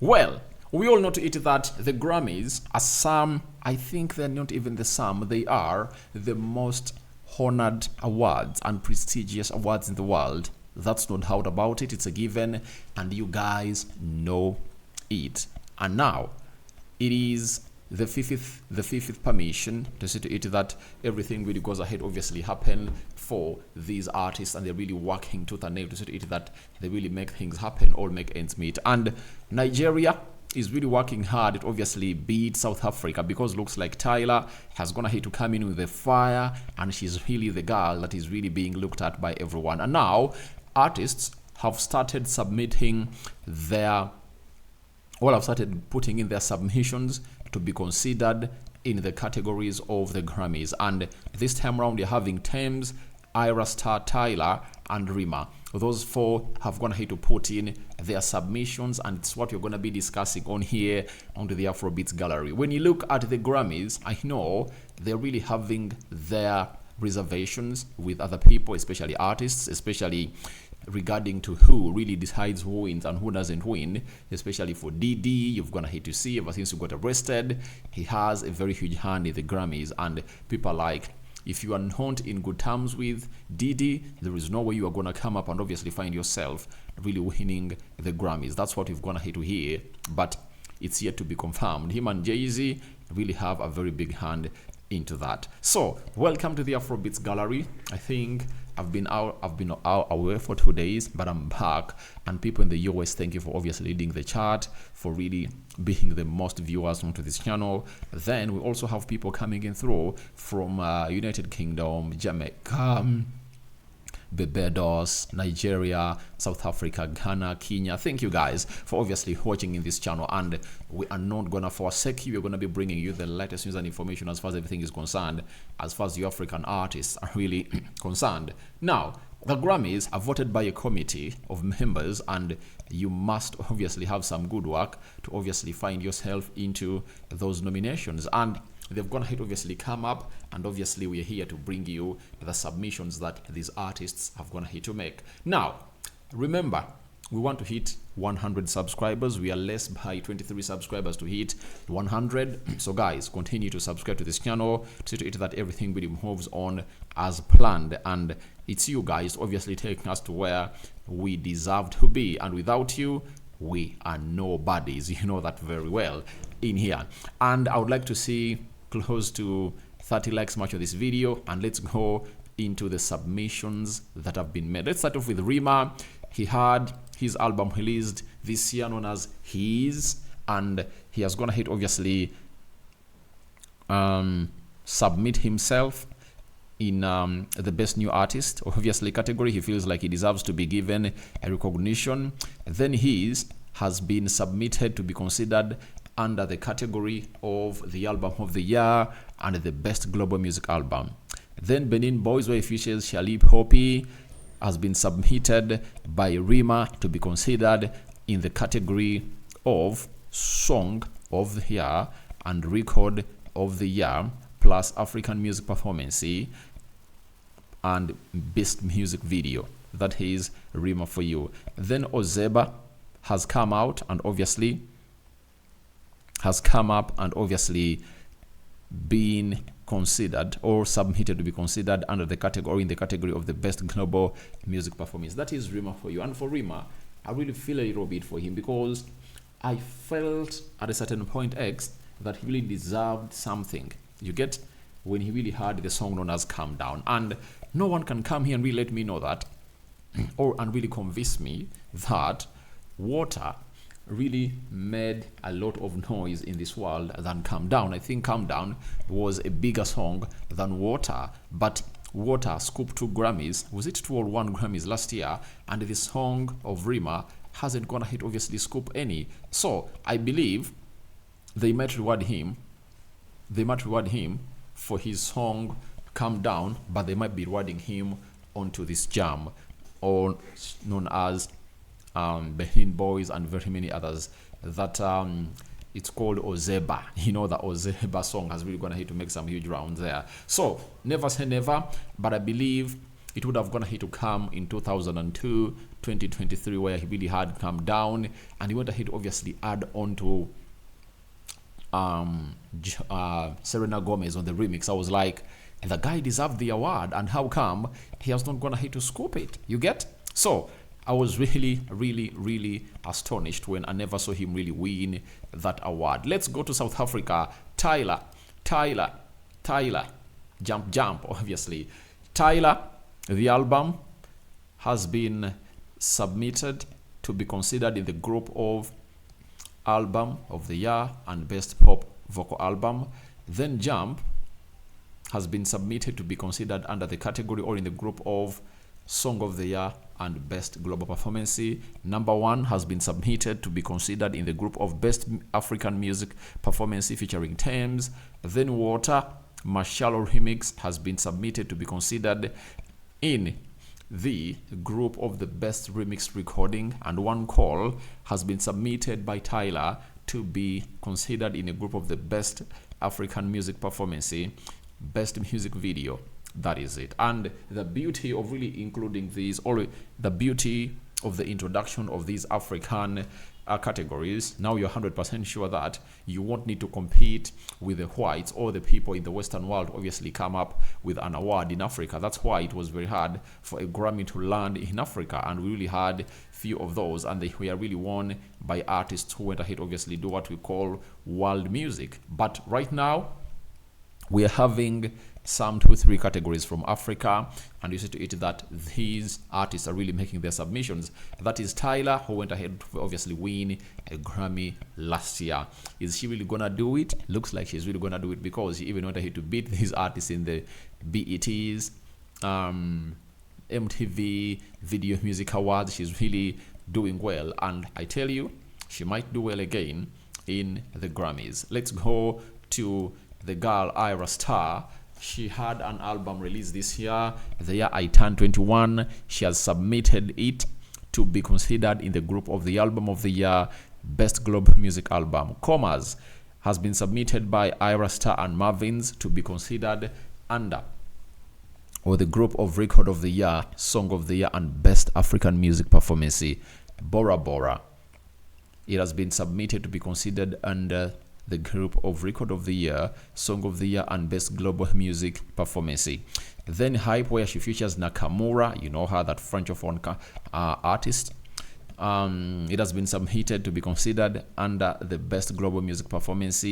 Well, we all know to it that the Grammys are some, I think they're not even the some, they are the most honored awards and prestigious awards in the world. That's no doubt about it. It's a given, and you guys know it. And now, it is the fifth permission to see to it that everything really goes ahead, obviously happen for these artists, and they're really working tooth and nail to see to it that they really make things happen, all make ends meet. And Nigeria is really working hard to obviously beat South Africa, because looks like Tyla has gone ahead to come in with the fire, and she's really the girl that is really being looked at by everyone. And now artists have started submitting their have started putting in their submissions to be considered in the categories of the Grammys. And this time around, you're having Tems, Ayra, Tyla, and Rema. Those four have gone ahead to put in their submissions, and it's what you're going to be discussing on here onto the Afrobeats gallery. When you look at the Grammys, I know they're really having their reservations with other people, especially artists, especially regarding to who really decides who wins and who doesn't win, especially for Diddy. You've gone ahead to see ever since he got arrested, he has a very huge hand in the Grammys, and people are like, if you are not in good terms with Diddy, there is no way you are going to come up and obviously find yourself really winning the Grammys. That's what we've gone ahead to hear, but it's yet to be confirmed. Him and Jay-Z really have a very big hand into that. So welcome to the Afrobeats gallery. I think I've been out away for 2 days, but I'm back, and people in the US, thank you for obviously leading the chart, for really being the most viewers onto this channel. Then we also have people coming in through from United Kingdom, Jamaica, Barbados, Nigeria, South Africa, Ghana, Kenya. Thank you guys for obviously watching in this channel, and we are not gonna forsake you. We're gonna be bringing you the latest news and information as far as everything is concerned, as far as the African artists are really concerned. Now, the Grammys are voted by a committee of members, and you must obviously have some good work to obviously find yourself into those nominations. And they've gone ahead obviously come up, and obviously we're here to bring you the submissions that these artists have gone ahead to make. Now, remember, we want to hit 100 subscribers. We are less by 23 subscribers to hit 100. So guys, continue to subscribe to this channel to see to it that everything really moves on as planned, and it's you guys obviously taking us to where we deserve to be, and without you we are nobodies. You know that very well in here. And I would like to see close to 30 likes much of this video, and let's go into the submissions that have been made. Let's start off with Rema. He had his album released this year known as His, and he has gone ahead obviously submit himself in the best new artist obviously category. He feels like he deserves to be given a recognition. Then His has been submitted to be considered under the category of the album of the year and the best global music album. Then Benin Boys, where he features Shalib Hopi, has been submitted by Rema to be considered in the category of Song of the Year and Record of the Year, plus African Music Performance and Best Music Video. That is Rema for you. Then Ozeba has come out and obviously been considered or submitted to be considered under the category, in the category of the best global music performance. That is Rema for you. And for Rema, I really feel a little bit for him, because I felt at a certain point X that he really deserved something. You get, when he really had the song known as Calm Down, and no one can come here and really let me know that and really convince me that Water really made a lot of noise in this world than Calm Down. I think Calm Down was a bigger song than Water, but Water scooped 2 Grammys. Was it 2 or 1 Grammys last year? And the song of Rema hasn't gone ahead obviously scoop any. So I believe they might reward him. They might reward him for his song Calm Down, but they might be rewarding him onto this jam, or known as Benin Boys and very many others, that it's called Ozeba. You know, the Ozeba song has really gone ahead to make some huge rounds there. So never say never, but I believe it would have gone ahead to come in 2002, 2023, where he really had come down, and he went ahead to obviously add on to Selena Gomez on the remix. I was like, the guy deserved the award, and how come he has not gone ahead to scoop it? You get? So I was really astonished when I never saw him really win that award. Let's go to South Africa. Tyla, jump, obviously. Tyla, the album has been submitted to be considered in the group of Album of the Year and Best Pop Vocal Album. Then Jump has been submitted to be considered under the category or in the group of Song of the Year and Best Global Performance. Number One has been submitted to be considered in the group of Best African Music Performance featuring Tems. Then Water, Marshall Remix has been submitted to be considered in the group of the Best Remix Recording, and One Call has been submitted by Tyla to be considered in a group of the Best African Music Performance, Best Music Video. That is it. And the beauty of really including these, or the beauty of the introduction of these African categories, now you're 100% sure that you won't need to compete with the whites or the people in the Western world obviously come up with an award in Africa. That's why it was very hard for a Grammy to land in Africa, and we really had few of those, and they were really won by artists who went ahead obviously do what we call world music. But right now we are having some 2-3 categories from Africa, and you see to it that these artists are really making their submissions. That is Tyla, who went ahead to obviously win a Grammy last year. Is she really gonna do it? Looks like she's really gonna do it, because she even went ahead to beat these artists in the BETs, MTV Video Music Awards. She's really doing well, and I tell you, she might do well again in the Grammys. Let's go to the girl Ayra Starr. She had an album released this year, the year I turned 21. She has submitted it to be considered in the group of the Album of the Year, Best Global Music Album. Commas has been submitted by Ayra Starr and Marvins to be considered under or the group of Record of the Year, Song of the Year, and Best African Music Performance. Bora Bora. It has been submitted to be considered under the group of Record of the Year, Song of the Year, and Best Global Music Performance. Then Hype, where she features Nakamura, you know her, that Francophone artist. It has been submitted to be considered under the Best Global Music Performance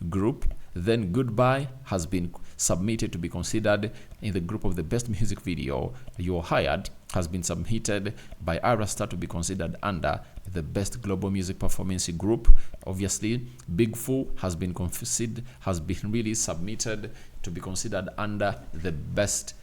group. Then Goodbye has been submitted to be considered in the group of the Best Music Video. You're Hired has been submitted by Ayra Starr to be considered under the Best Global Music Performance group. Obviously, Big Fool has been really submitted to be considered under the Best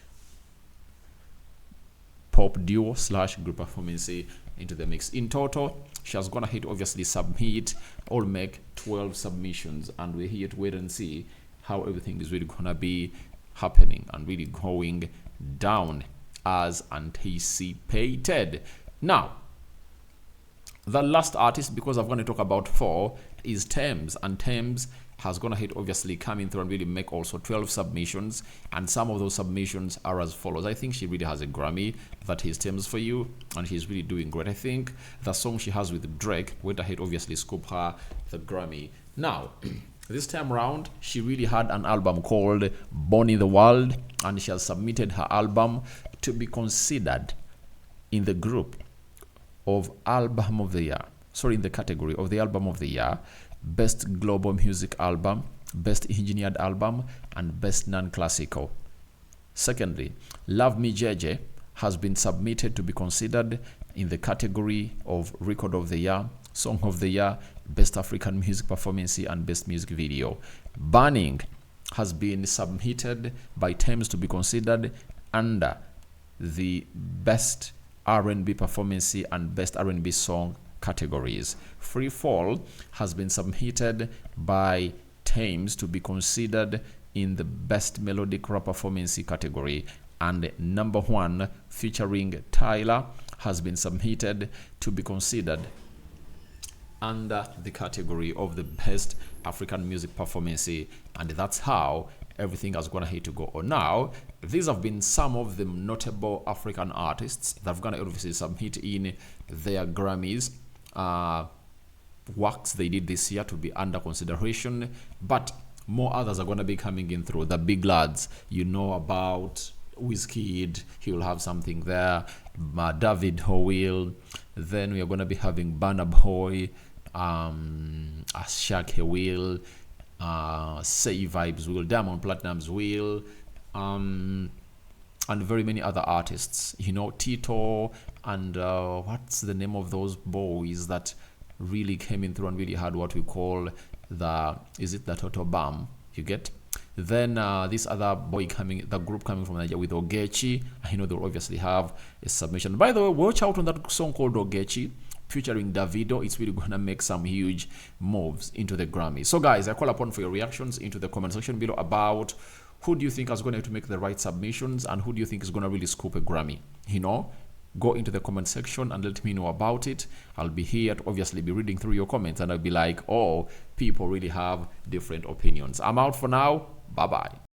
Pop Duo / Group Performance into the mix. In total, she has gone ahead to obviously submit or make 12 submissions, and we're here to wait and see how everything is really gonna be happening and really going down as anticipated. Now, the last artist, because I'm going to talk about 4, is Tems, and Tems has gone ahead obviously coming through and really make also 12 submissions, and some of those submissions are as follows. I think she really has a Grammy. That is Tems for you, and she's really doing great. I think the song she has with Drake went ahead obviously scoop her the Grammy. Now this time around, she really had an album called Born in the World, and she has submitted her album to be considered in the group of Album of the Year, in the category of the Album of the Year, Best Global Music Album, Best Engineered Album, and Best Non-Classical. Secondly, Love Me JJ has been submitted to be considered in the category of Record of the Year, Song of the Year, Best African Music Performance, and Best Music Video. Burning has been submitted by Tems to be considered under the Best R&B Performance and Best R&B Song categories. Free Fall has been submitted by Tems to be considered in the Best Melodic Rap Performance category, and Number One featuring Tyla has been submitted to be considered under the category of the Best African Music Performance, and that's how everything is gonna hit to go on. Now, these have been some of the notable African artists that have gonna obviously submit in their Grammys works they did this year to be under consideration, but more others are going to be coming in through the big lads. You know about Wizkid, he will have something there. David Howell. Then we are going to be having Burna Boy, Ashake will, Say Vibes will, Diamond Platnumz will, and very many other artists. You know, Tito, and what's the name of those boys that really came in through and really had what we call the Total Bam, you get? Then this other boy coming, the group coming from Nigeria with Ogechi, I know they'll obviously have a submission. By the way, watch out on that song called Ogechi featuring Davido. It's really gonna make some huge moves into the Grammy. So guys, I call upon for your reactions into the comment section below about who do you think is going to make the right submissions and who do you think is going to really scoop a Grammy. You know, go into the comment section and let me know about it. I'll be here to obviously be reading through your comments, and I'll be like, oh, people really have different opinions. I'm out for now. Bye bye.